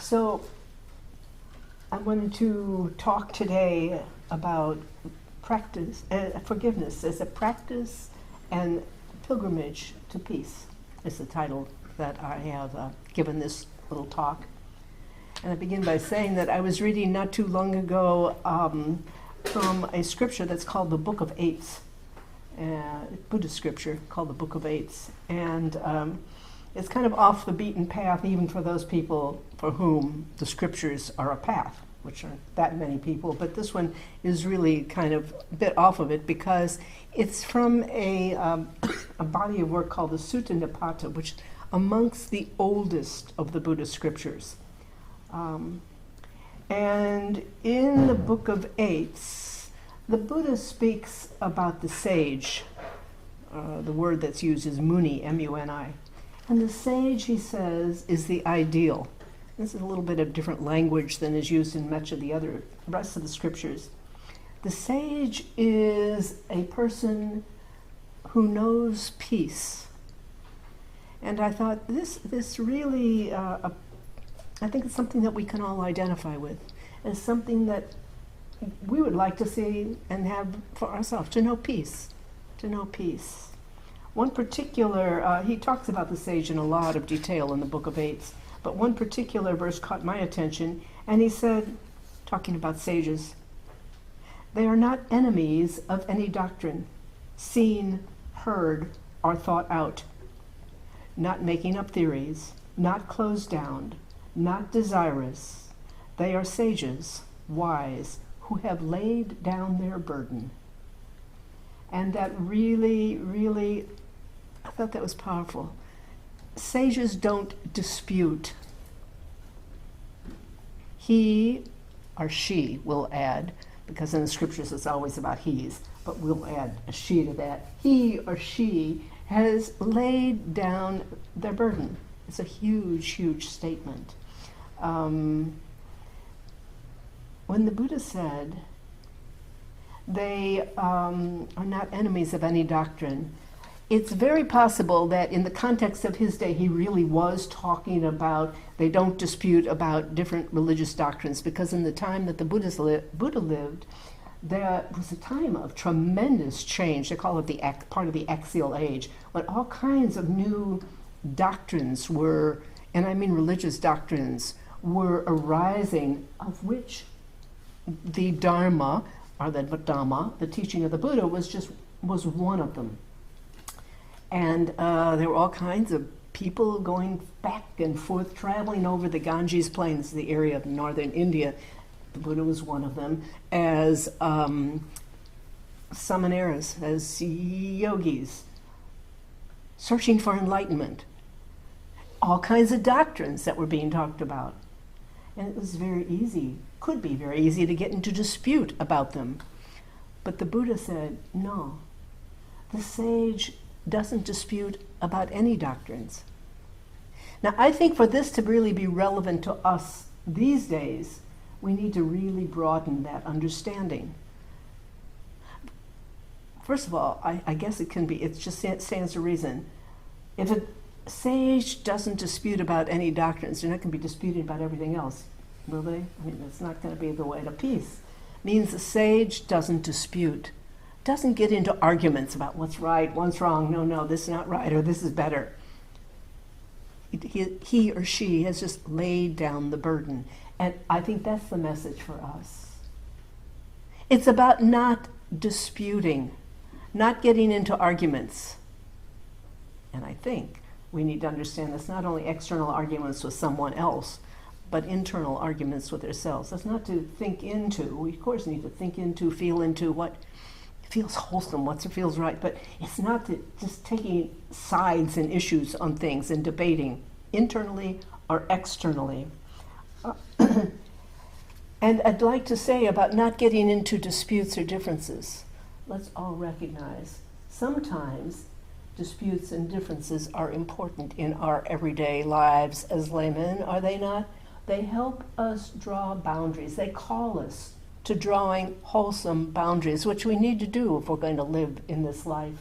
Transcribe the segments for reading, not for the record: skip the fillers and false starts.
So I wanted to talk today about forgiveness as a practice and pilgrimage to peace is the title that I have given this little talk. And I begin by saying that I was reading not too long ago from a scripture that's called the Book of Eights, Buddhist scripture called the Book of Eights. And it's kind of off the beaten path even for those people for whom the scriptures are a path, which aren't that many people, but this one is really kind of a bit off of it because it's from a body of work called the Sutta Nipata, which is amongst the oldest of the Buddhist scriptures. And in the Book of Eights, the Buddha speaks about the sage. The word that's used is muni, M-U-N-I. And the sage, he says, is the ideal. This is a little bit of different language than is used in much of the other rest of the scriptures. The sage is a person who knows peace. And I thought this really, I think it's something that we can all identify with, as something that we would like to see and have for ourselves, to know peace, to know peace. One particular, he talks about the sage in a lot of detail in the Book of Eights, but one particular verse caught my attention, and he said, talking about sages, "They are not enemies of any doctrine, seen, heard, or thought out, not making up theories, not closed down, not desirous. They are sages, wise, who have laid down their burden." And that really, I thought that was powerful. Sages don't dispute. He or she will add, because in the scriptures it's always about he's, but we'll add a she to that. He or she has laid down their burden. It's a huge statement. When the Buddha said they are not enemies of any doctrine, it's very possible that in the context of his day he really was talking about they don't dispute about different religious doctrines, because in the time that the Buddha lived, there was a time of tremendous change. They call it part of the axial age, when all kinds of new doctrines were, and I mean religious doctrines, were arising, of which the Dharma, or the Dhamma, the teaching of the Buddha, was one of them. And there were all kinds of people going back and forth, traveling over the Ganges Plains, the area of northern India. The Buddha was one of them, as samaneras, as yogis, searching for enlightenment. All kinds of doctrines that were being talked about. And it was very easy, could be very easy to get into dispute about them. But the Buddha said, no, the sage doesn't dispute about any doctrines. Now, I think for this to really be relevant to us these days, we need to really broaden that understanding. First of all, I guess it just stands to reason. If a sage doesn't dispute about any doctrines, they're not going to be disputing about everything else, will they? I mean, it's not going to be the way to peace. It means the sage doesn't dispute, doesn't get into arguments about what's right, what's wrong, no, this is not right, or this is better. He or she has just laid down the burden. And I think that's the message for us. It's about not disputing, not getting into arguments. And I think we need to understand that's not only external arguments with someone else, but internal arguments with ourselves. That's not to think into. We, of course, need to think into, feel into what feels wholesome, what feels right, but it's not just taking sides and issues on things and debating internally or externally. And I'd like to say about not getting into disputes or differences. Let's all recognize sometimes disputes and differences are important in our everyday lives as laymen, are they not? They help us draw boundaries. They call us to drawing wholesome boundaries, which we need to do if we're going to live in this life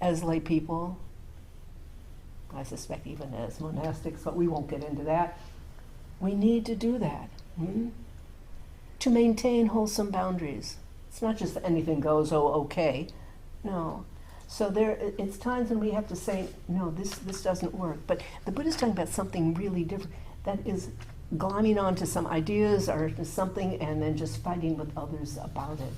as lay people. I suspect even as monastics, but we won't get into that. We need to do that to maintain wholesome boundaries. It's not just anything goes, oh, okay. No. So it's times when we have to say, no, this doesn't work. But the Buddha's talking about something really different. That is glomming onto some ideas or to something and then just fighting with others about it.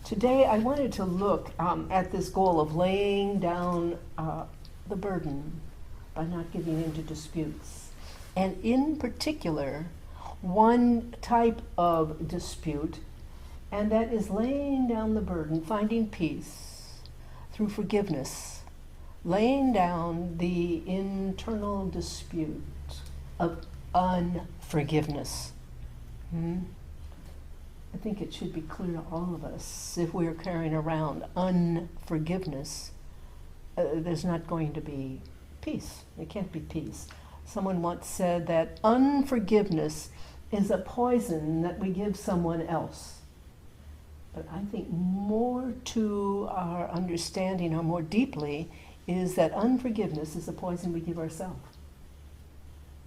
Today I wanted to look at this goal of laying down the burden by not getting into disputes. And in particular, one type of dispute, and that is laying down the burden, finding peace through forgiveness, laying down the internal dispute of unforgiveness. I think it should be clear to all of us, if we're carrying around unforgiveness, there's not going to be peace. There can't be peace. Someone once said that unforgiveness is a poison that we give someone else. But I think more to our understanding, or more deeply, is that unforgiveness is a poison we give ourselves.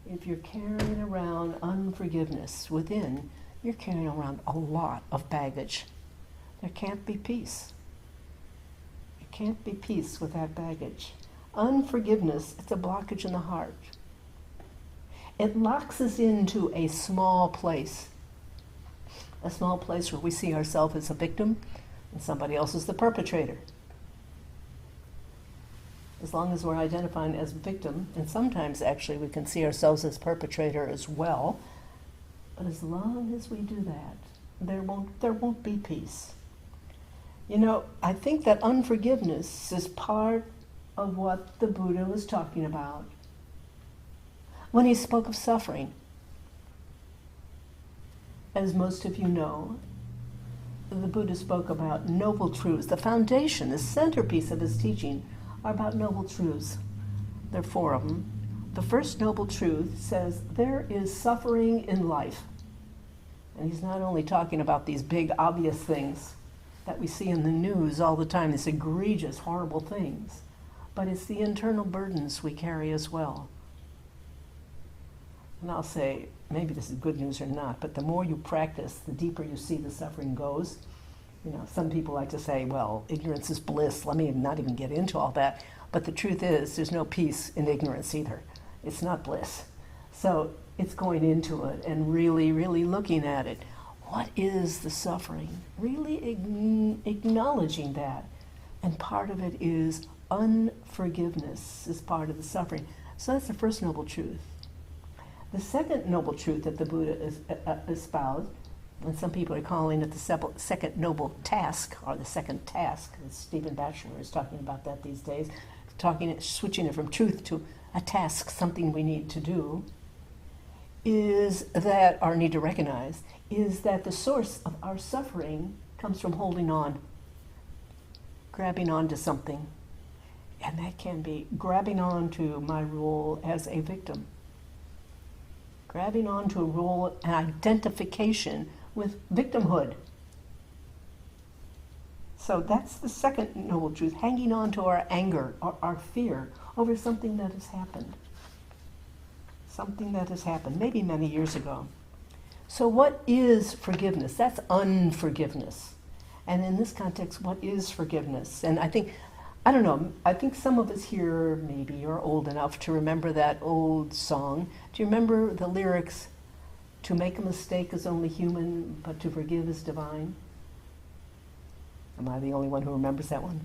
If you're carrying around unforgiveness within, you're carrying around a lot of baggage. There can't be peace. There can't be peace with that baggage. Unforgiveness, it's a blockage in the heart. It locks us into a small place where we see ourselves as a victim and somebody else is the perpetrator. As long as we're identifying as victim, and sometimes actually we can see ourselves as perpetrator as well, but as long as we do that, there won't be peace. You know, I think that unforgiveness is part of what the Buddha was talking about when he spoke of suffering. As most of you know, the Buddha spoke about noble truths. The foundation, the centerpiece of his teaching are about noble truths. There are 4 of them. The first noble truth says there is suffering in life. And he's not only talking about these big obvious things that we see in the news all the time, these egregious, horrible things, but it's the internal burdens we carry as well. And I'll say, maybe this is good news or not, but the more you practice, the deeper you see the suffering goes. You know, some people like to say, well, ignorance is bliss. Let me not even get into all that. But the truth is, there's no peace in ignorance either. It's not bliss. So it's going into it and really, really looking at it. What is the suffering? Really acknowledging that. And part of it is unforgiveness is part of the suffering. So that's the first noble truth. The second noble truth that the Buddha espoused, and some people are calling it the second noble task, or the second task, as Stephen Batchelor is talking about that these days, switching it from truth to a task, something we need to do, is that, or need to recognize, is that the source of our suffering comes from holding on, grabbing on to something. And that can be grabbing on to my role as a victim, grabbing on to a role and identification with victimhood. So that's the second noble truth, hanging on to our anger or our fear over something that has happened. Something that has happened, maybe many years ago. So what is forgiveness? That's unforgiveness. And in this context, what is forgiveness? And I think some of us here maybe are old enough to remember that old song. Do you remember the lyrics? To make a mistake is only human, but to forgive is divine. Am I the only one who remembers that one?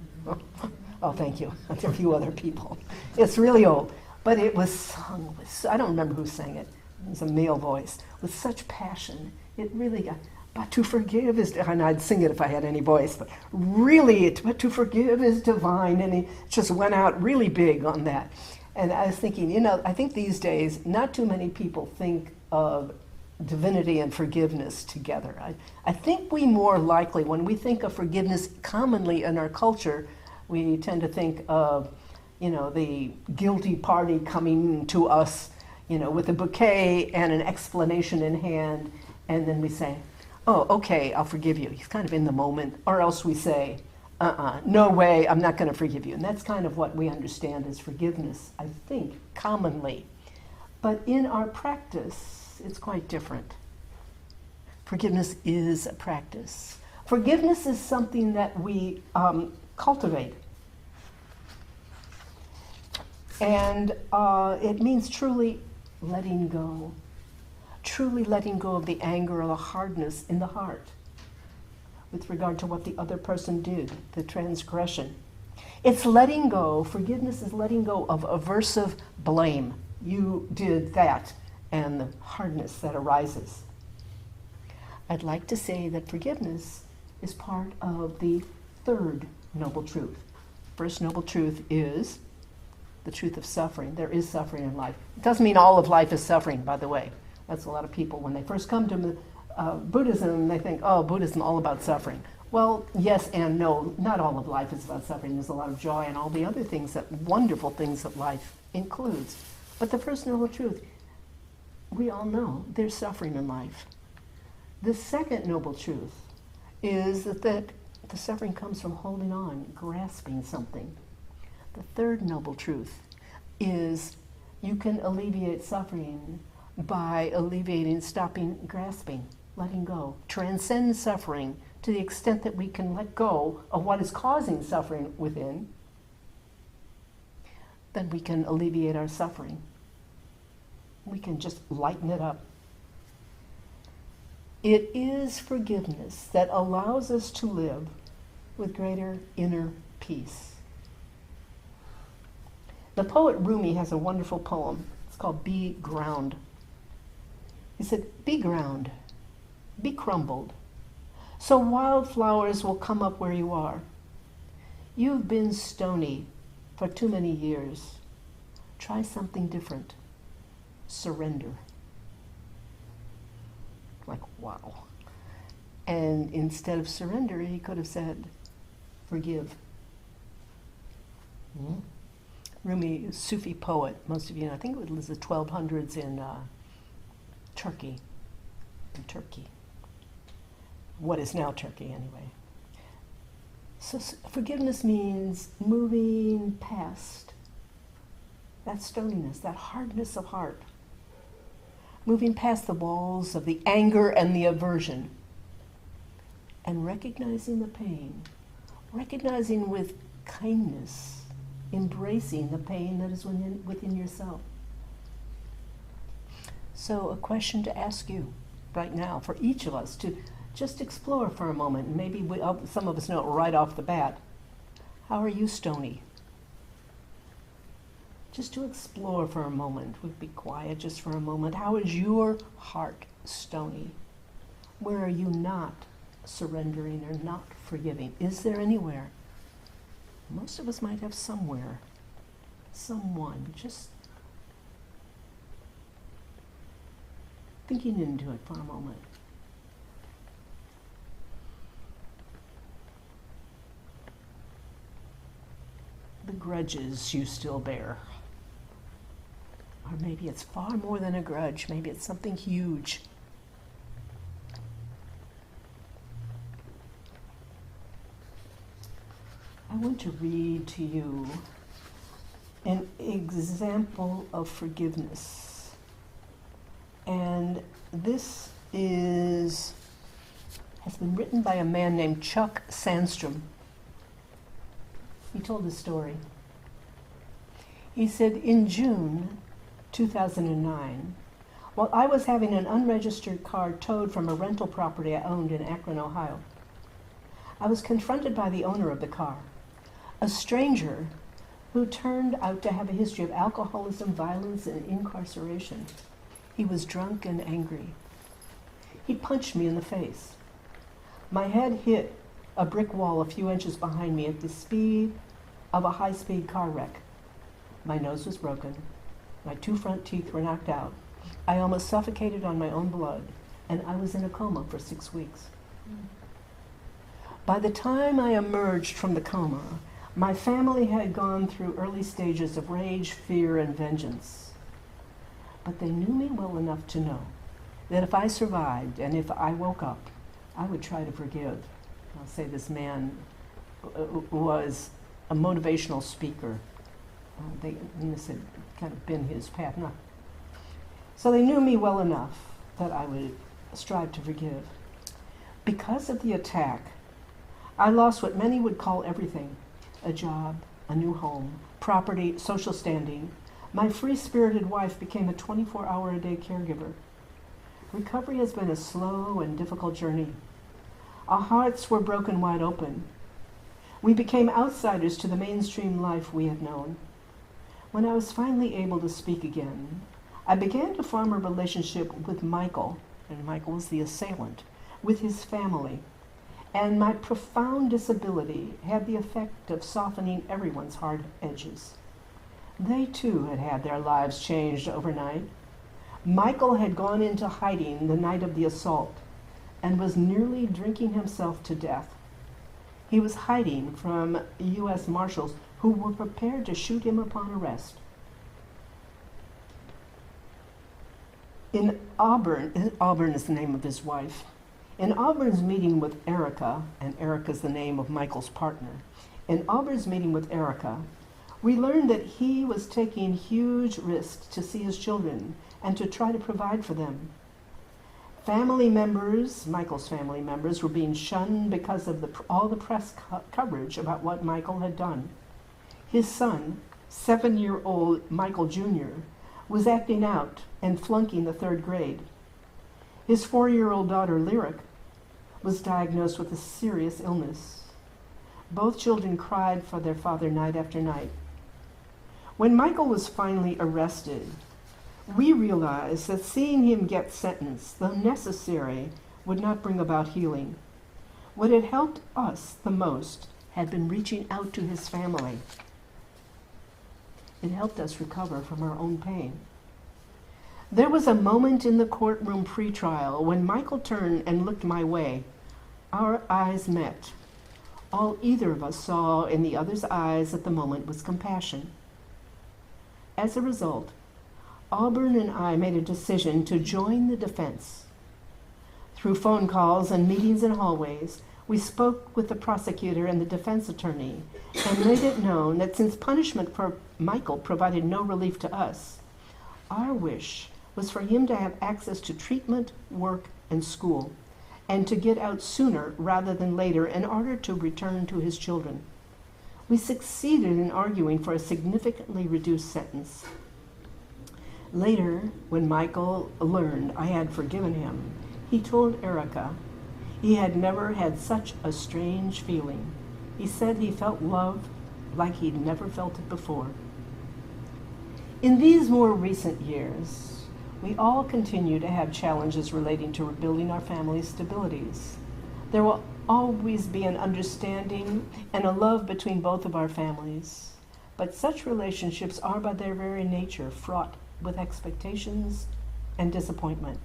Oh, thank you. There are a few other people. It's really old. But it was sung with, I don't remember who sang it. It was a male voice, with such passion. It really got, but to forgive is, and I'd sing it if I had any voice, but really, but to forgive is divine. And he just went out really big on that. And I was thinking, I think these days, not too many people think of divinity and forgiveness together. I think we more likely, when we think of forgiveness commonly in our culture, we tend to think of, the guilty party coming to us, with a bouquet and an explanation in hand, and then we say, oh, okay, I'll forgive you. He's kind of in the moment. Or else we say, no way, I'm not going to forgive you. And that's kind of what we understand as forgiveness, I think, commonly. But in our practice, it's quite different. Forgiveness is a practice. Forgiveness is something that we cultivate. And it means truly letting go. Truly letting go of the anger or the hardness in the heart with regard to what the other person did, the transgression. It's letting go. Forgiveness is letting go of aversive blame. You did that, and the hardness that arises. I'd like to say that forgiveness is part of the third noble truth. First noble truth is the truth of suffering. There is suffering in life. It doesn't mean all of life is suffering, by the way. That's a lot of people, when they first come to Buddhism, they think, oh, Buddhism all about suffering. Well, yes and no. Not all of life is about suffering. There's a lot of joy and all the other things, that wonderful things that life includes. But the first noble truth, we all know there's suffering in life. The second noble truth is that the suffering comes from holding on, grasping something. The third noble truth is you can alleviate suffering by stopping grasping, letting go, transcend suffering to the extent that we can let go of what is causing suffering within, then we can alleviate our suffering. We can just lighten it up. It is forgiveness that allows us to live with greater inner peace. The poet Rumi has a wonderful poem. It's called Be Ground. He said, be ground, be crumbled, so wildflowers will come up where you are. You've been stony for too many years. Try something different. Surrender. Like, wow. And instead of surrender, he could have said, forgive. Rumi, Sufi poet, most of you know, I think it was the 1200s in Turkey. What is now Turkey, anyway. So forgiveness means moving past that stoniness, that hardness of heart. Moving past the walls of the anger and the aversion. And recognizing the pain. Recognizing with kindness, embracing the pain that is within yourself. So a question to ask you right now, for each of us, to just explore for a moment. Maybe some of us know it right off the bat. How are you stony? Just to explore for a moment. We'd be quiet just for a moment. How is your heart stony? Where are you not surrendering or not forgiving? Is there anywhere? Most of us might have somewhere, someone, just thinking into it for a moment. The grudges you still bear. Or maybe it's far more than a grudge. Maybe it's something huge. I want to read to you an example of forgiveness. And this has been written by a man named Chuck Sandstrom. He told this story. He said, in June 2009, while I was having an unregistered car towed from a rental property I owned in Akron, Ohio, I was confronted by the owner of the car, a stranger who turned out to have a history of alcoholism, violence, and incarceration. He was drunk and angry. He punched me in the face. My head hit a brick wall a few inches behind me at the speed of a high-speed car wreck. My nose was broken. My 2 front teeth were knocked out. I almost suffocated on my own blood, and I was in a coma for 6 weeks. By the time I emerged from the coma, my family had gone through early stages of rage, fear, and vengeance. But they knew me well enough to know that if I survived and if I woke up, I would try to forgive. I'll say this man was a motivational speaker. This had kind of been his path. So they knew me well enough that I would strive to forgive. Because of the attack, I lost what many would call everything: a job, a new home, property, social standing. My free-spirited wife became a 24-hour-a-day caregiver. Recovery has been a slow and difficult journey. Our hearts were broken wide open. We became outsiders to the mainstream life we had known. When I was finally able to speak again, I began to form a relationship with Michael, and Michael was the assailant, with his family. And my profound disability had the effect of softening everyone's hard edges. They too had had their lives changed overnight. Michael had gone into hiding the night of the assault and was nearly drinking himself to death. He was hiding from U.S. Marshals who were prepared to shoot him upon arrest. In Auburn is the name of his wife. In Auburn's meeting with Erica, and Erica's the name of Michael's partner, in Auburn's meeting with Erica, we learned that he was taking huge risks to see his children and to try to provide for them. Family members, Michael's family members, were being shunned because of all the press coverage about what Michael had done. His son, 7-year-old Michael Jr., was acting out and flunking the 3rd grade. His 4-year-old daughter, Lyric, was diagnosed with a serious illness. Both children cried for their father night after night. When Michael was finally arrested, we realized that seeing him get sentenced, though necessary, would not bring about healing. What had helped us the most had been reaching out to his family. It helped us recover from our own pain. There was a moment in the courtroom pre-trial when Michael turned and looked my way. Our eyes met. All either of us saw in the other's eyes at the moment was compassion. As a result, Auburn and I made a decision to join the defense. Through phone calls and meetings in hallways, we spoke with the prosecutor and the defense attorney and made it known that since punishment for Michael provided no relief to us, our wish was for him to have access to treatment, work, and school, and to get out sooner rather than later in order to return to his children. We succeeded in arguing for a significantly reduced sentence. Later, when Michael learned I had forgiven him, he told Erica he had never had such a strange feeling. He said he felt love like he'd never felt it before. In these more recent years, we all continue to have challenges relating to rebuilding our family's stabilities. There will always be an understanding and a love between both of our families, but such relationships are by their very nature fraught with expectations and disappointment.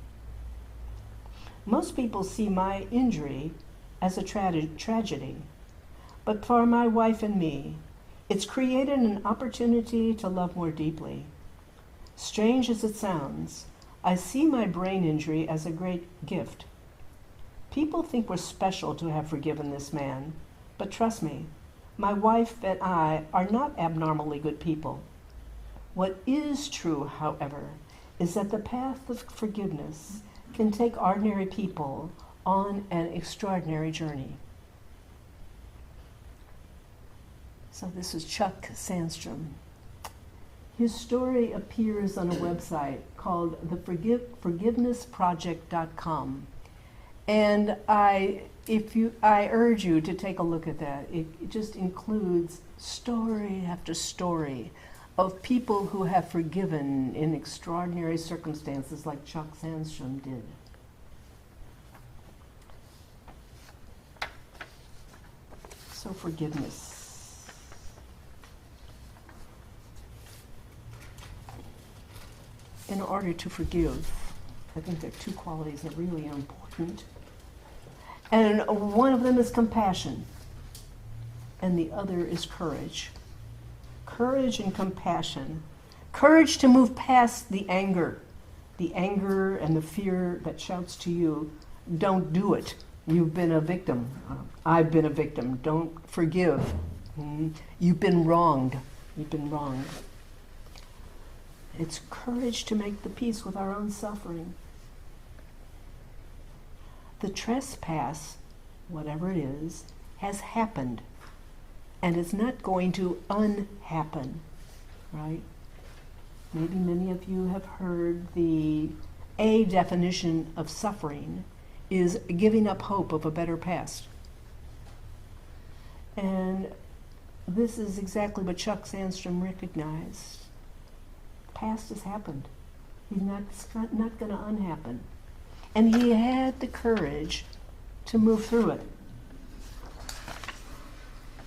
Most people see my injury as a tragedy, but for my wife and me, it's created an opportunity to love more deeply. Strange as it sounds, I see my brain injury as a great gift. People think we're special to have forgiven this man, but trust me, my wife and I are not abnormally good people. What is true, however, is that the path of forgiveness can take ordinary people on an extraordinary journey. So this is Chuck Sandstrom. His story appears on a website called theforgivenessproject.com. And I urge you to take a look at that. It just includes story after story of people who have forgiven in extraordinary circumstances like Chuck Sandstrom did. So forgiveness. In order to forgive, I think there are two qualities that really are important. And one of them is compassion, and the other is courage. Courage and compassion. Courage to move past the anger and the fear that shouts to you, don't do it. You've been a victim. I've been a victim. Don't forgive. You've been wronged. You've been wronged. It's courage to make the peace with our own suffering. The trespass, whatever it is, has happened, and it's not going to unhappen, right? Maybe many of you have heard a definition of suffering is giving up hope of a better past. And this is exactly what Chuck Sandstrom recognized. Past has happened. He's not going to unhappen. And he had the courage to move through it.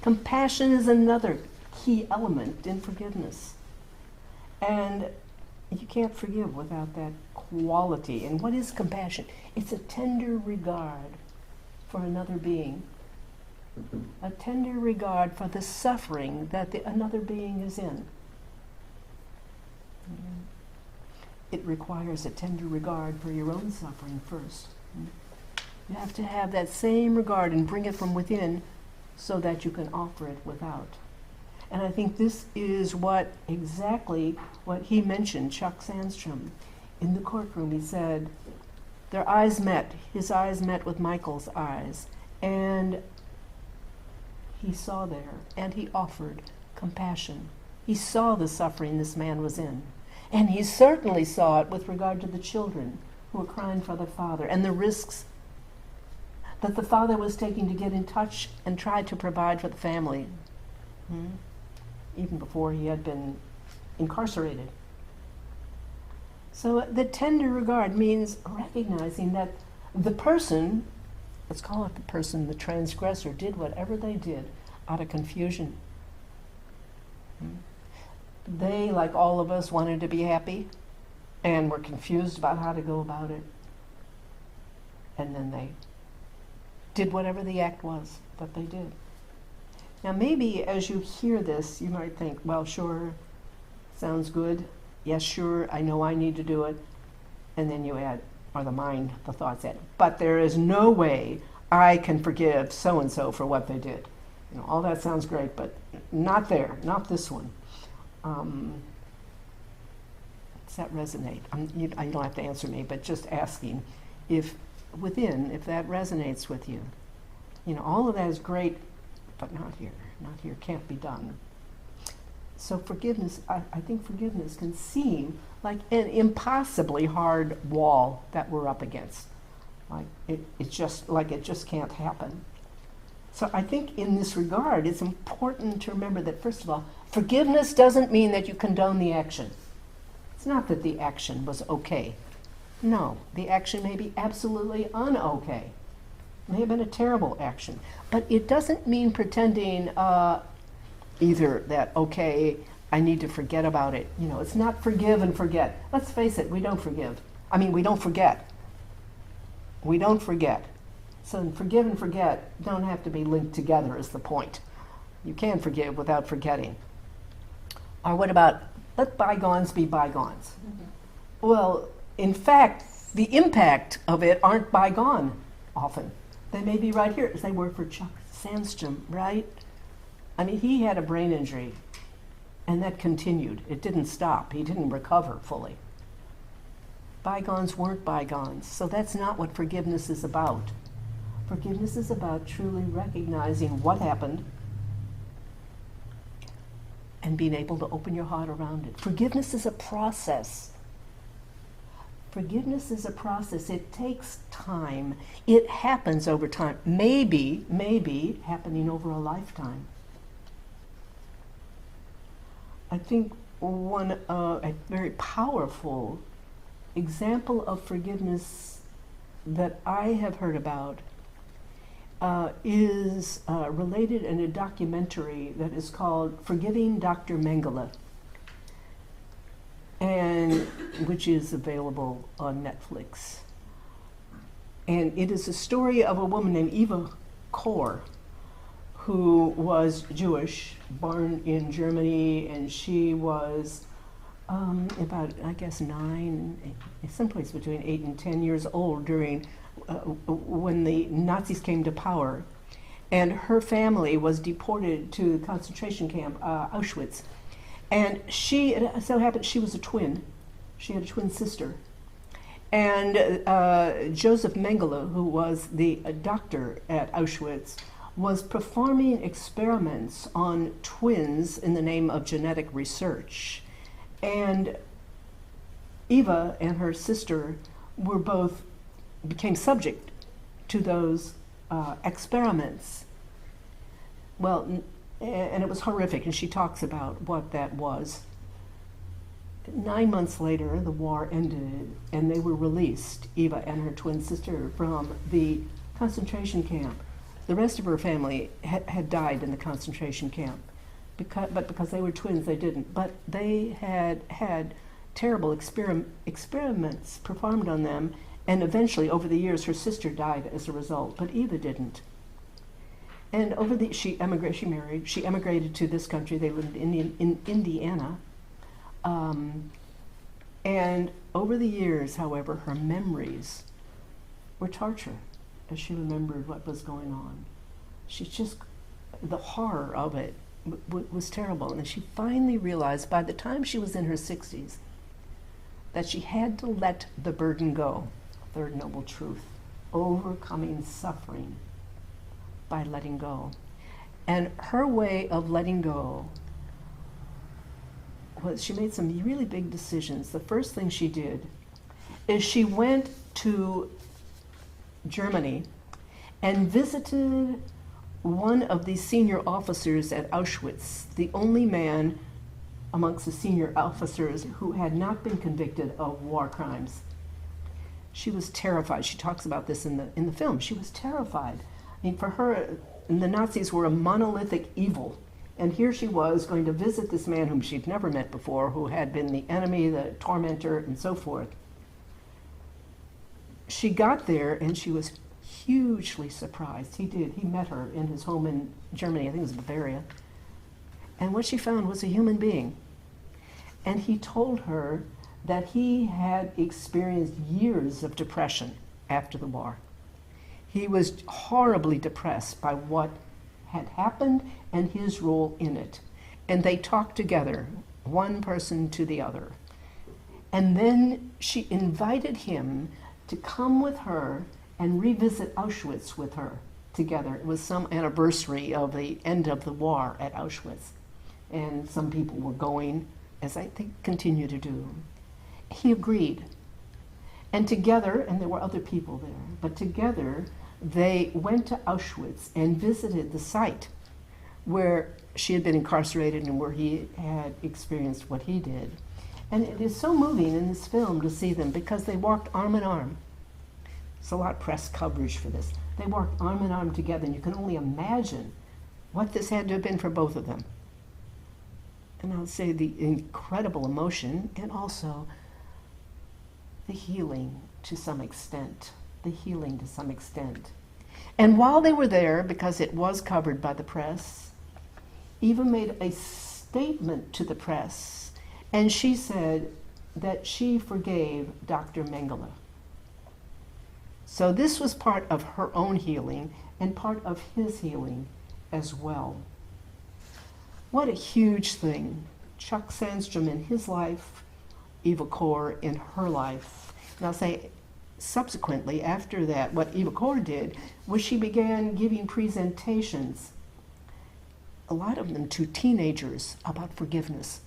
Compassion is another key element in forgiveness. And you can't forgive without that quality. And what is compassion? It's a tender regard for another being. A tender regard for the suffering that another being is in. It requires a tender regard for your own suffering first. You have to have that same regard and bring it from within so that you can offer it without. And I think this is exactly what he mentioned, Chuck Sandstrom. In the courtroom, he said, their eyes met. His eyes met with Michael's eyes. And he saw there, and he offered compassion. He saw the suffering this man was in. And he certainly saw it with regard to the children who were crying for their father and the risks that the father was taking to get in touch and try to provide for the family, even before he had been incarcerated. So the tender regard means recognizing that the person, let's call it the person, the transgressor, did whatever they did out of confusion. They, like all of us, wanted to be happy and were confused about how to go about it. And then they did whatever the act was that they did. Now maybe as you hear this, you might think, well, sure, sounds good. Yes, sure, I know I need to do it. And then you add, or the thoughts add, but there is no way I can forgive so-and-so for what they did. All that sounds great, but not there, not this one. Does that resonate? You don't have to answer me, but just asking if that resonates with you. All of that is great, but not here, can't be done. So forgiveness, I think forgiveness can seem like an impossibly hard wall that we're up against. It just can't happen. So I think in this regard, it's important to remember that, first of all, forgiveness doesn't mean that you condone the action. It's not that the action was okay. No, the action may be absolutely un-okay. It may have been a terrible action. But it doesn't mean pretending either that, okay, I need to forget about it. It's not forgive and forget. Let's face it, we don't forgive. We don't forget. We don't forget. So forgive and forget don't have to be linked together is the point. You can forgive without forgetting. Or what about let bygones be bygones? Mm-hmm. Well, in fact, the impact of it aren't bygone often. They may be right here, as they were for Chuck Sandstrom, right? He had a brain injury, and that continued. It didn't stop. He didn't recover fully. Bygones weren't bygones, so that's not what forgiveness is about. Forgiveness is about truly recognizing what happened and being able to open your heart around it. Forgiveness is a process. Forgiveness is a process. It takes time. It happens over time. Maybe happening over a lifetime. I think a very powerful example of forgiveness that I have heard about is related in a documentary that is called Forgiving Dr. Mengele, and which is available on Netflix. And it is a story of a woman named Eva Kor, who was Jewish, born in Germany, and she was about, I guess, 9, someplace between 8 and 10 years old during when the Nazis came to power, and her family was deported to the concentration camp Auschwitz. And it so happened she was a twin. She had a twin sister. And Joseph Mengele, who was the doctor at Auschwitz, was performing experiments on twins in the name of genetic research. And Eva and her sister became subject to those experiments. Well, and it was horrific, and she talks about what that was. 9 months later, the war ended, and they were released, Eva and her twin sister, from the concentration camp. The rest of her family had died in the concentration camp, but because they were twins, they didn't. But they had terrible experiments performed on them, and eventually, over the years, her sister died as a result, but Eva didn't. And she emigrated to this country. They lived in Indiana. And over the years, however, her memories were torture as she remembered what was going on. The horror of it was terrible. And she finally realized by the time she was in her 60s that she had to let the burden go. Third noble truth, overcoming suffering by letting go. And her way of letting go was she made some really big decisions. The first thing she did is she went to Germany and visited one of the senior officers at Auschwitz, the only man amongst the senior officers who had not been convicted of war crimes. She was terrified. She talks about this in the film. She was terrified. I mean, for her, the Nazis were a monolithic evil. And here she was going to visit this man whom she'd never met before, who had been the enemy, the tormentor, and so forth. She got there, and she was hugely surprised. He met her in his home in Germany, I think it was Bavaria. And what she found was a human being. And he told her that he had experienced years of depression after the war. He was horribly depressed by what had happened and his role in it. And they talked together, one person to the other. And then she invited him to come with her and revisit Auschwitz with her together. It was some anniversary of the end of the war at Auschwitz. And some people were going, as I think continue to do. He agreed. And together, and there were other people there, but together they went to Auschwitz and visited the site where she had been incarcerated and where he had experienced what he did. And it is so moving in this film to see them because they walked arm in arm. There's a lot of press coverage for this. They walked arm in arm together, and you can only imagine what this had to have been for both of them. And I would say the incredible emotion and also the healing to some extent. And while they were there, because it was covered by the press, Eva made a statement to the press, and she said that she forgave Dr. Mengele. So this was part of her own healing and part of his healing as well. What a huge thing. Chuck Sandstrom in his life, Eva Kor in her life. And I'll say, subsequently, after that, what Eva Kor did was she began giving presentations, a lot of them to teenagers, about forgiveness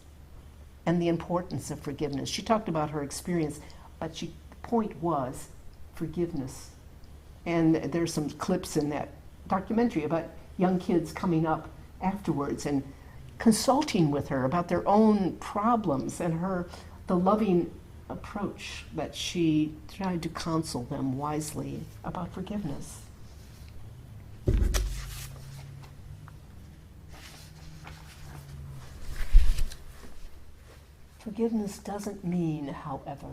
and the importance of forgiveness. She talked about her experience, but the point was forgiveness. And there's some clips in that documentary about young kids coming up afterwards and consulting with her about their own problems and the loving approach that she tried to counsel them wisely about forgiveness. Forgiveness doesn't mean, however,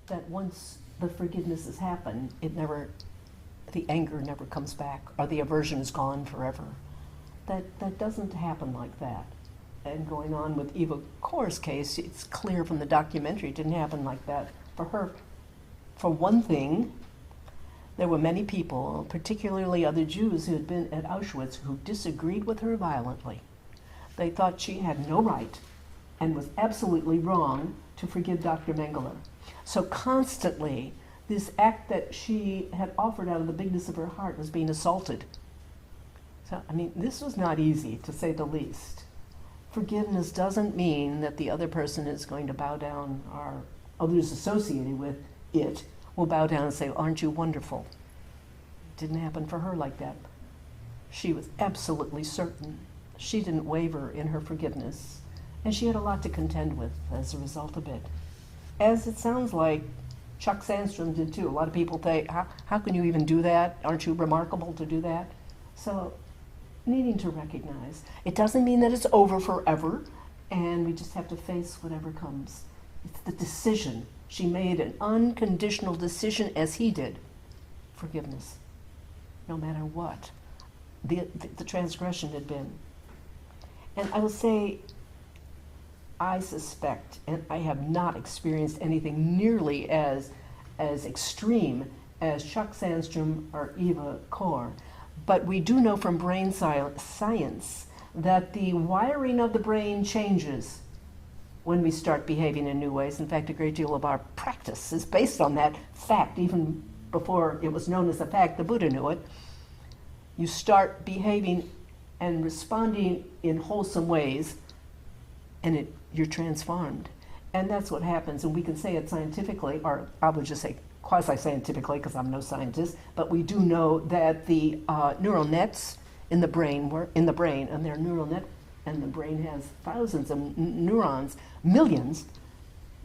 that once the forgiveness has happened, the anger never comes back or the aversion is gone forever. That doesn't happen like that. And going on with Eva Kor's case, it's clear from the documentary it didn't happen like that for her. For one thing, there were many people, particularly other Jews who had been at Auschwitz, who disagreed with her violently. They thought she had no right and was absolutely wrong to forgive Dr. Mengele. So constantly, this act that she had offered out of the bigness of her heart was being assaulted. So, I mean, this was not easy, to say the least. Forgiveness doesn't mean that the other person is going to bow down, or others associated with it will bow down and say, aren't you wonderful? It didn't happen for her like that. She was absolutely certain. She didn't waver in her forgiveness, and she had a lot to contend with as a result of it. As it sounds like Chuck Sandstrom did too. A lot of people say, how can you even do that? Aren't you remarkable to do that? So, needing to recognize. It doesn't mean that it's over forever, and we just have to face whatever comes. It's the decision. She made an unconditional decision, as he did. Forgiveness, no matter what the transgression had been. And I will say, I suspect, and I have not experienced anything nearly as extreme as Chuck Sandstrom or Eva Kor, but we do know from brain science that the wiring of the brain changes when we start behaving in new ways. In fact, a great deal of our practice is based on that fact. Even before it was known as a fact, the Buddha knew it. You start behaving and responding in wholesome ways, and you're transformed. And that's what happens. And we can say it scientifically, or I would just say quasi-scientifically, because I'm no scientist, but we do know that the neural nets in the brain and their neural net, and the brain has thousands of neurons, millions,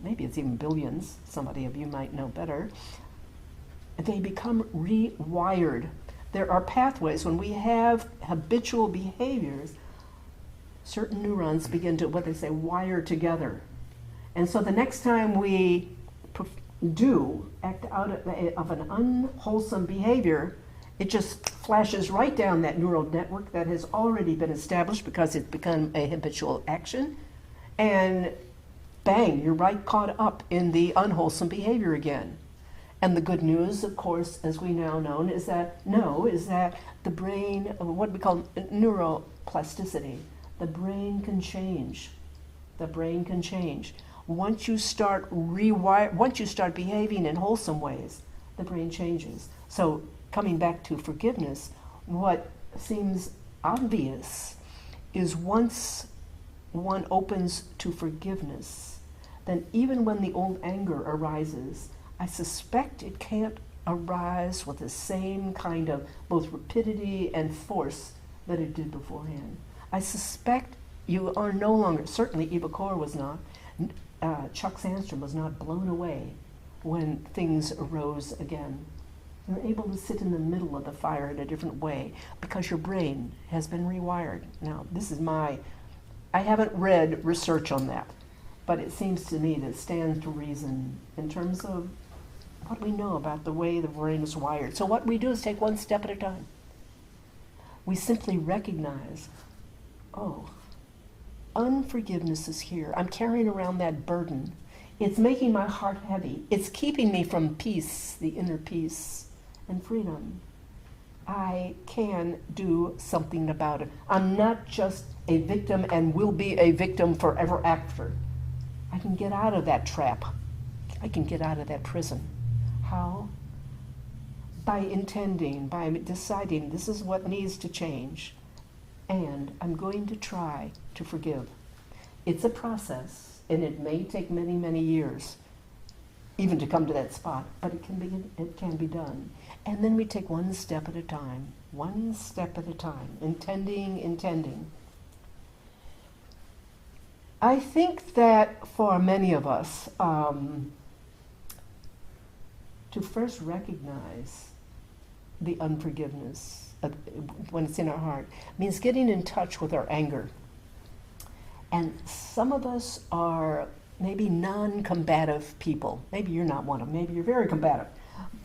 maybe it's even billions, somebody of you might know better. They become rewired. There are pathways. When we have habitual behaviors, certain neurons begin to, what they say, wire together. And so the next time we act out of an unwholesome behavior, it just flashes right down that neural network that has already been established because it's become a habitual action, and bang, you're right caught up in the unwholesome behavior again. And the good news, of course, as we now know, is that the brain, what we call neuroplasticity, the brain can change. The brain can change. Once you start behaving in wholesome ways, the brain changes. So coming back to forgiveness, what seems obvious is once one opens to forgiveness, then even when the old anger arises, I suspect it can't arise with the same kind of both rapidity and force that it did beforehand. I suspect you are no longer, certainly Eva Kor was not, Chuck Sandstrom was not blown away when things arose again. You're able to sit in the middle of the fire in a different way because your brain has been rewired. Now, this is I haven't read research on that, but it seems to me that it stands to reason in terms of what we know about the way the brain is wired. So what we do is take one step at a time. We simply recognize, oh, unforgiveness is here. I'm carrying around that burden. It's making my heart heavy. It's keeping me from peace, the inner peace and freedom. I can do something about it. I'm not just a victim and will be a victim forever after. I can get out of that trap. I can get out of that prison. How? By intending, by deciding this is what needs to change, and I'm going to try to forgive. It's a process, and it may take many, many years even to come to that spot, but it can be done. And then we take one step at a time, intending. I think that for many of us, to first recognize the unforgiveness when it's in our heart means getting in touch with our anger. And some of us are maybe non-combative people. Maybe you're not one of them. Maybe you're very combative.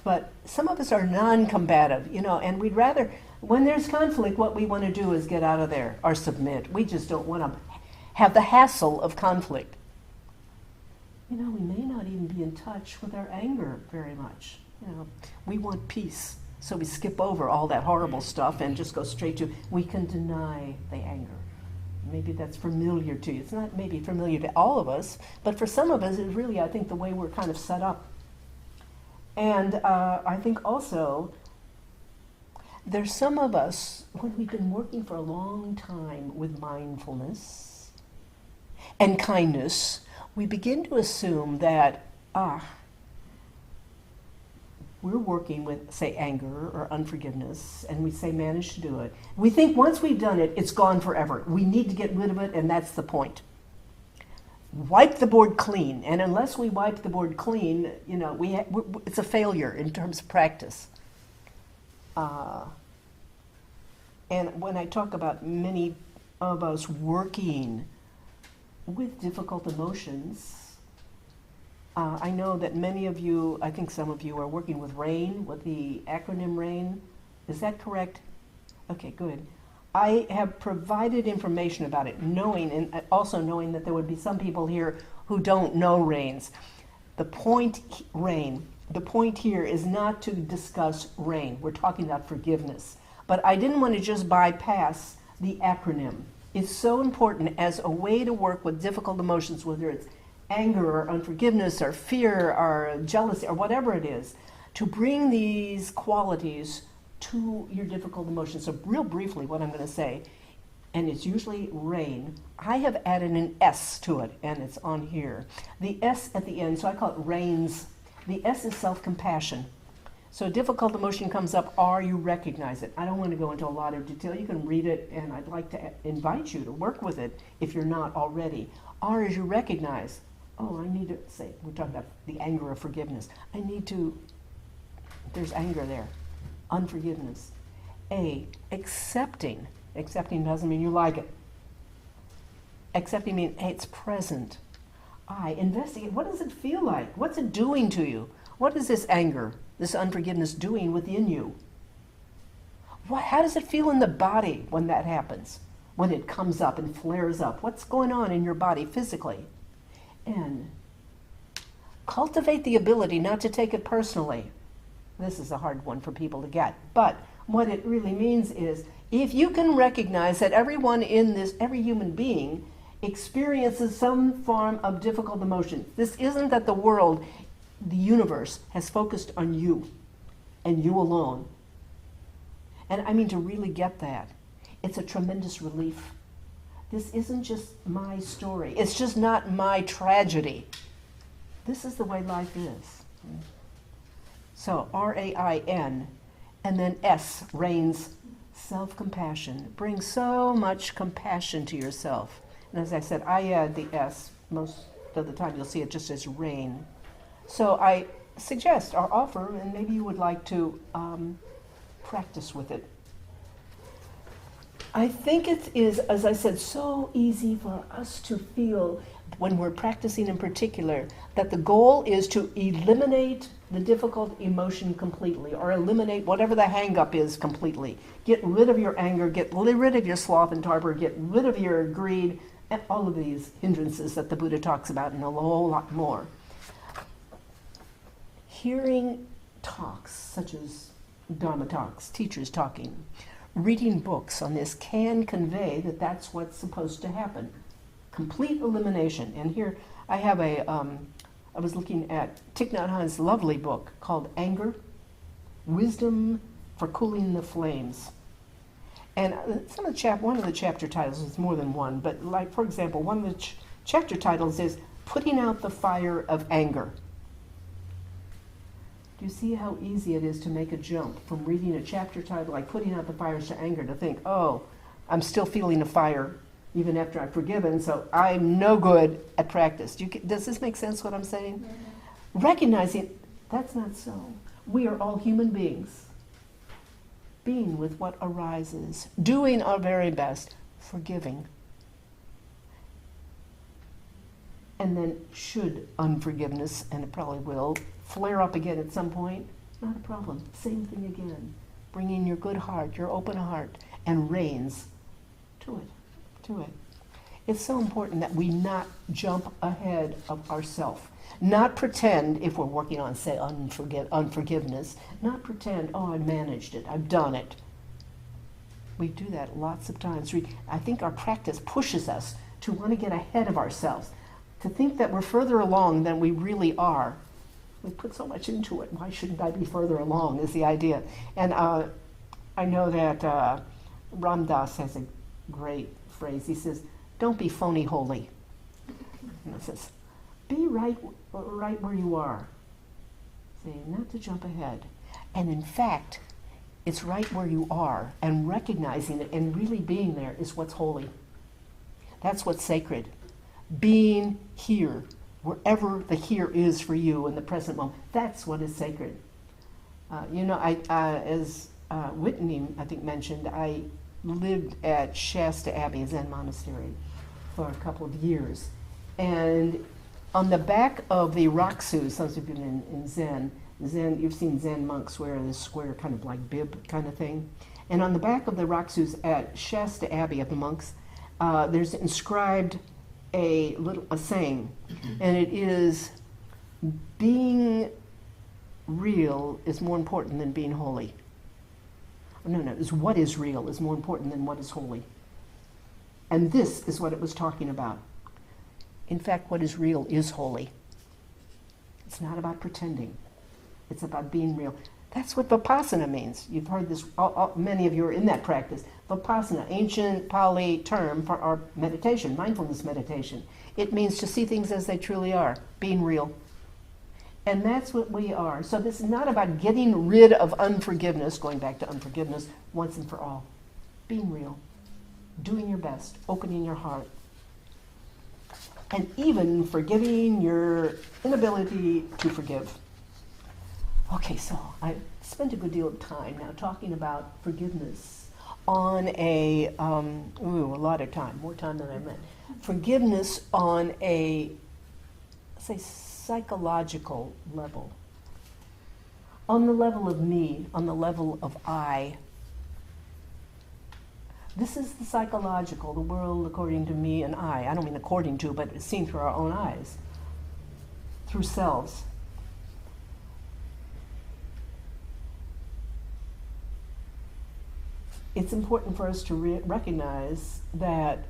But some of us are non-combative, and we'd rather, when there's conflict, what we want to do is get out of there or submit. We just don't want to have the hassle of conflict. We may not even be in touch with our anger very much. We want peace, so we skip over all that horrible stuff and just go straight to, we can deny the anger. Maybe that's familiar to you. It's not maybe familiar to all of us, but for some of us, it's really, I think, the way we're kind of set up. And I think also, there's some of us, when we've been working for a long time with mindfulness and kindness, we begin to assume that, we're working with, say, anger or unforgiveness, and we say manage to do it. We think once we've done it, it's gone forever. We need to get rid of it, and that's the point. Wipe the board clean, and unless we wipe the board clean, it's a failure in terms of practice. And when I talk about many of us working with difficult emotions, I know that many of you, I think some of you are working with RAIN, with the acronym RAIN. Is that correct? Okay, good. I have provided information about it, knowing, and also knowing that there would be some people here who don't know RAINs. The point here is not to discuss RAIN. We're talking about forgiveness. But I didn't want to just bypass the acronym. It's so important as a way to work with difficult emotions, whether it's anger or unforgiveness or fear or jealousy or whatever it is, to bring these qualities to your difficult emotions. So real briefly, what I'm going to say, and it's usually RAIN, I have added an S to it, and it's on here. The S at the end, so I call it RAINs. The S is self-compassion. So a difficult emotion comes up, R, you recognize it. I don't want to go into a lot of detail. You can read it, and I'd like to invite you to work with it if you're not already. R is you recognize. Oh, I need to say, we're talking about the anger of forgiveness. There's anger there. Unforgiveness. A, accepting. Accepting doesn't mean you like it. Accepting means, hey, it's present. I, investigate. What does it feel like? What's it doing to you? What is this anger, this unforgiveness doing within you? How does it feel in the body when that happens? When it comes up and flares up? What's going on in your body physically? And cultivate the ability not to take it personally. This is a hard one for people to get. But what it really means is, if you can recognize that everyone in this, every human being, experiences some form of difficult emotion. This isn't that the world, the universe, has focused on you and you alone. And I mean to really get that. It's a tremendous relief. This isn't just my story. It's just not my tragedy. This is the way life is. So RAIN, and then S, RAINs, self-compassion. Bring so much compassion to yourself. And as I said, I add the S. Most of the time you'll see it just as RAIN. So I suggest or offer, and maybe you would like to practice with it. I think it is, as I said, so easy for us to feel when we're practicing in particular that the goal is to eliminate the difficult emotion completely, or eliminate whatever the hang-up is completely. Get rid of your anger, get rid of your sloth and torpor, get rid of your greed, and all of these hindrances that the Buddha talks about and a whole lot more. Hearing talks, such as Dharma talks, teachers talking, reading books on this can convey that that's what's supposed to happen. Complete elimination. And here I have I was looking at Thich Nhat Hanh's lovely book called Anger, Wisdom for Cooling the Flames. And one of the chapter titles is more than one, but like, for example, one of the chapter titles is Putting Out the Fire of Anger. Do you see how easy it is to make a jump from reading a chapter title like Putting Out the Fires to Anger to think, oh, I'm still feeling a fire even after I've forgiven, so I'm no good at practice. Does this make sense what I'm saying? Mm-hmm. Recognizing that's not so. We are all human beings, being with what arises, doing our very best, forgiving. And then should unforgiveness, and it probably will, flare up again at some point, not a problem. Same thing again. Bring in your good heart, your open heart, and RAINs to it. It's so important that we not jump ahead of ourselves. Not pretend, if we're working on, say, unforgiveness, not pretend, oh, I managed it, I've done it. We do that lots of times. I think our practice pushes us to want to get ahead of ourselves, to think that we're further along than we really are. We put so much into it. Why shouldn't I be further along is the idea. And I know that Ram Dass has a great phrase. He says, don't be phony holy. And it says, be right where you are. See, not to jump ahead. And in fact, it's right where you are, and recognizing it and really being there is what's holy. That's what's sacred. Being here, wherever the here is for you in the present moment, that's what is sacred. As Whitney, I think, mentioned, I lived at Shasta Abbey, a Zen monastery, for a couple of years. And on the back of the Raksu, some of you have been in Zen, you've seen Zen monks wear this square kind of like bib kind of thing. And on the back of the Raksus at Shasta Abbey of the monks, there's inscribed a saying, and it is, being real is more important than being holy. No, it's what is real is more important than what is holy. And this is what it was talking about. In fact, what is real is holy. It's not about pretending. It's about being real. That's what Vipassana means. You've heard this, many of you are in that practice. Vipassana, ancient Pali term for our meditation, mindfulness meditation. It means to see things as they truly are, being real. And that's what we are. So this is not about getting rid of unforgiveness, going back to unforgiveness once and for all. Being real, doing your best, opening your heart, and even forgiving your inability to forgive. Okay, so I spent a good deal of time now talking about forgiveness on a lot of time, more time than I meant. Forgiveness on a, say, psychological level. On the level of me, on the level of I. This is the psychological, the world according to me and I. I don't mean according to, but seen through our own eyes, through selves. It's important for us to recognize that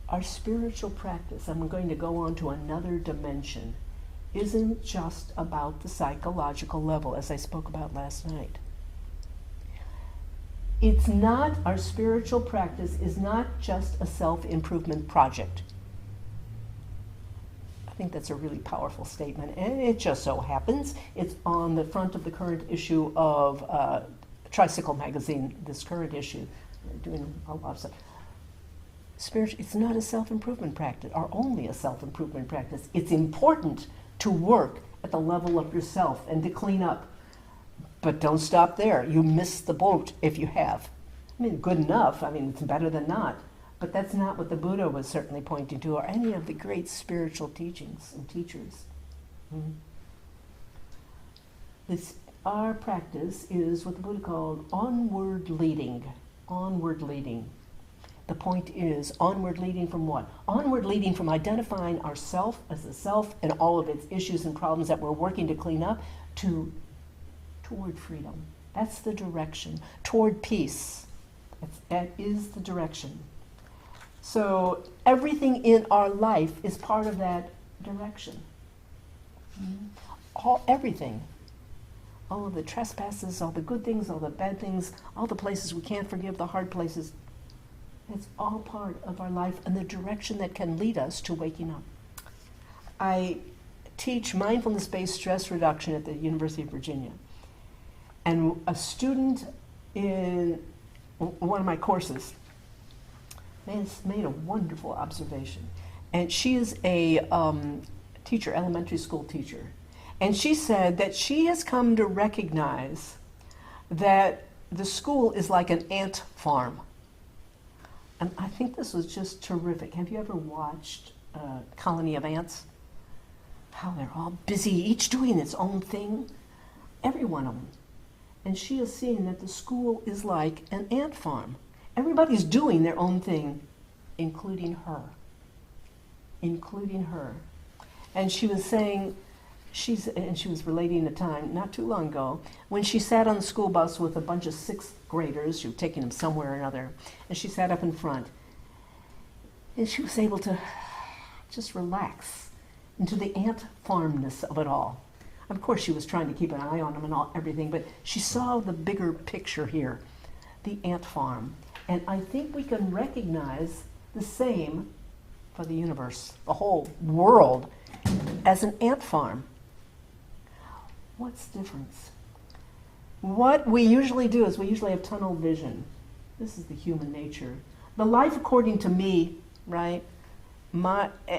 our spiritual practice, and we're going to go on to another dimension, isn't just about the psychological level, as I spoke about last night. It's not, our spiritual practice is not just a self-improvement project. I think that's a really powerful statement, and it just so happens it's on the front of the current issue of Tricycle magazine, this current issue, doing a lot of stuff. It's not a self-improvement practice, or only a self-improvement practice. It's important to work at the level of yourself and to clean up. But don't stop there. You miss the boat if you have. I mean, good enough. I mean, it's better than not. But that's not what the Buddha was certainly pointing to, or any of the great spiritual teachings and teachers. Our practice is what the Buddha called onward leading. Onward leading. The point is, onward leading from what? Onward leading from identifying ourself as a self and all of its issues and problems that we're working to clean up toward freedom. That's the direction. Toward peace. That is the direction. So everything in our life is part of that direction. Everything. All of the trespasses, all the good things, all the bad things, all the places we can't forgive, the hard places. It's all part of our life and the direction that can lead us to waking up. I teach mindfulness-based stress reduction at the University of Virginia. And a student in one of my courses has made a wonderful observation. And she is a teacher, elementary school teacher. And she said that she has come to recognize that the school is like an ant farm. And I think this was just terrific. Have you ever watched Colony of Ants? How they're all busy, each doing its own thing. Every one of them. And she is seeing that the school is like an ant farm. Everybody's doing their own thing, including her. Including her. And she was saying, And she was relating a time not too long ago when she sat on the school bus with a bunch of sixth graders. She was taking them somewhere or another, and she sat up in front, and she was able to just relax into the ant farmness of it all. Of course, she was trying to keep an eye on them and everything, but she saw the bigger picture here, the ant farm. And I think we can recognize the same for the universe, the whole world, as an ant farm. What's the difference? What we usually do is we usually have tunnel vision. This is the human nature. The life according to me, right?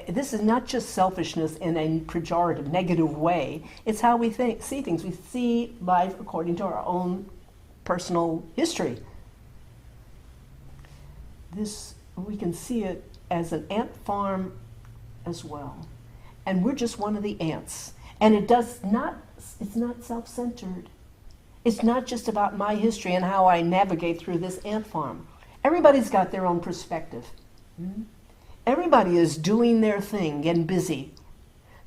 This is not just selfishness in a pejorative, negative way. It's how we see things. We see life according to our own personal history. We can see it as an ant farm as well. And we're just one of the ants. And it's not self-centered. It's not just about my history and how I navigate through this ant farm. Everybody's got their own perspective. Everybody is doing their thing, getting busy.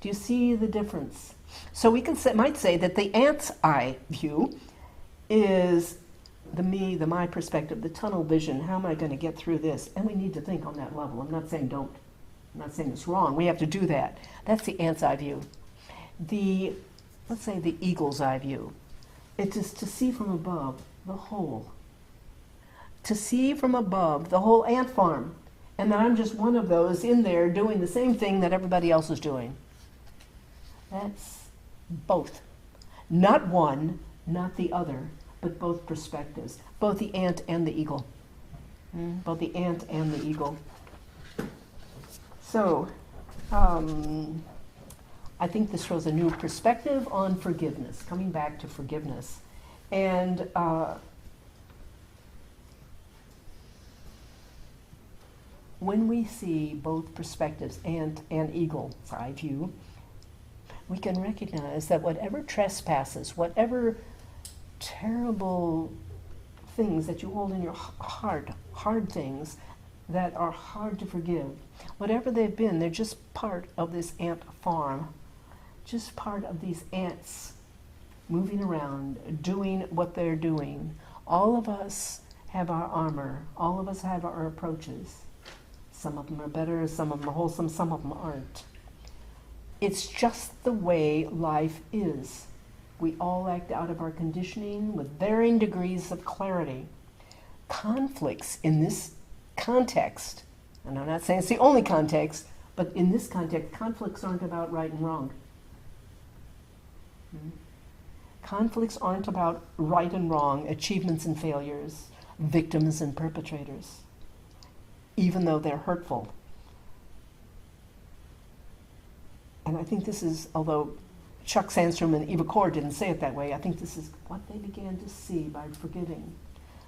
Do you see the difference? So we might say that the ant's eye view is the my perspective, the tunnel vision. How am I going to get through this? And we need to think on that level. I'm not saying it's wrong. We have to do that. That's the ant's eye view. Let's say the eagle's eye view. It is to see from above the whole. To see from above the whole ant farm. And that I'm just one of those in there doing the same thing that everybody else is doing. That's both. Not one, not the other, but both perspectives. Both the ant and the eagle. Both the ant and the eagle. So, I think this throws a new perspective on forgiveness, coming back to forgiveness. And when we see both perspectives, ant and eagle's eye view, we can recognize that whatever trespasses, whatever terrible things that you hold in your heart, hard things that are hard to forgive, whatever they've been, they're just part of this ant farm, just part of these ants moving around, doing what they're doing. All of us have our armor. All of us have our approaches. Some of them are better, some of them are wholesome, some of them aren't. It's just the way life is. We all act out of our conditioning with varying degrees of clarity. Conflicts in this context, and I'm not saying it's the only context, but in this context, conflicts aren't about right and wrong. Conflicts aren't about right and wrong, achievements and failures, victims and perpetrators, even though they're hurtful. And I think this is, although Chuck Sandstrom and Eva Kor didn't say it that way, I think this is what they began to see by forgiving.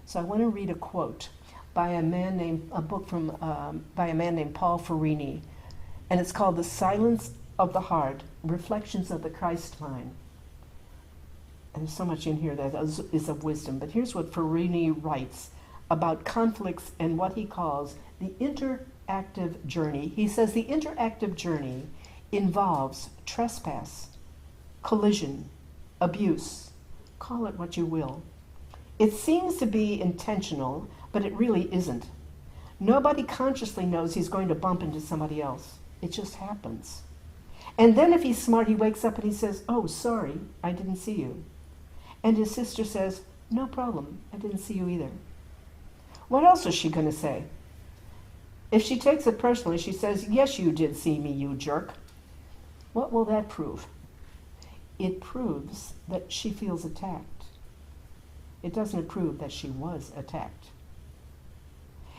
So I want to read a quote by a book by a man named Paul Ferrini, and it's called The Silence of the Heart, Reflections of the Christ Mind. And there's so much in here that is of wisdom, but here's what Ferrini writes about conflicts and what he calls the interactive journey. He says the interactive journey involves trespass, collision, abuse, call it what you will. It seems to be intentional, but it really isn't. Nobody consciously knows he's going to bump into somebody else. It just happens. And then if he's smart, he wakes up and he says, "Oh, sorry, I didn't see you." And his sister says, "No problem, I didn't see you either." What else is she going to say? If she takes it personally, she says, "Yes, you did see me, you jerk." What will that prove? It proves that she feels attacked. It doesn't prove that she was attacked.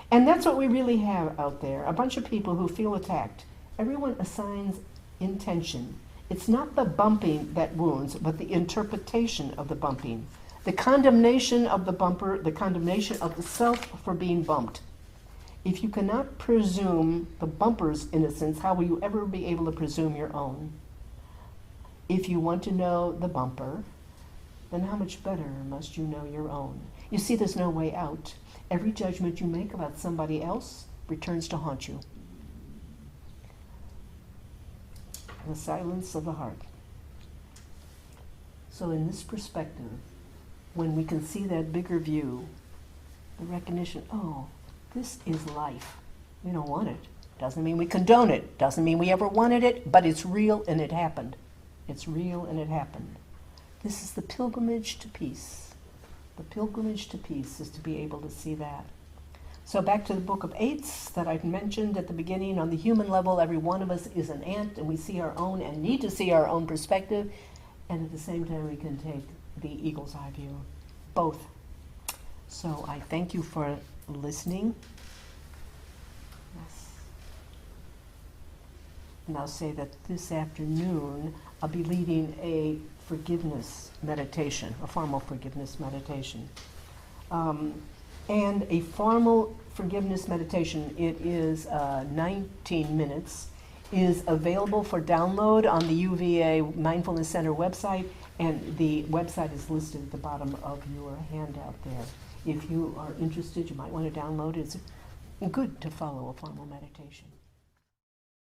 And that's what we really have out there, a bunch of people who feel attacked. Everyone assigns intention. It's not the bumping that wounds, but the interpretation of the bumping. The condemnation of the bumper, the condemnation of the self for being bumped. If you cannot presume the bumper's innocence, how will you ever be able to presume your own? If you want to know the bumper, then how much better must you know your own? You see, there's no way out. Every judgment you make about somebody else returns to haunt you. The silence of the heart. So in this perspective, when we can see that bigger view, the recognition, oh, this is life. We don't want it. Doesn't mean we condone it. Doesn't mean we ever wanted it, but it's real and it happened. It's real and it happened. This is the pilgrimage to peace. The pilgrimage to peace is to be able to see that. So back to the book of Eights that I mentioned at the beginning. On the human level, every one of us is an ant, and we see our own and need to see our own perspective. And at the same time, we can take the eagle's eye view. Both. So I thank you for listening. Yes. And I'll say that this afternoon I'll be leading a forgiveness meditation, a formal forgiveness meditation. And a formal forgiveness meditation, it is 19 minutes, is available for download on the UVA Mindfulness Center website, and the website is listed at the bottom of your handout there. If you are interested, you might want to download it. It's good to follow a formal meditation.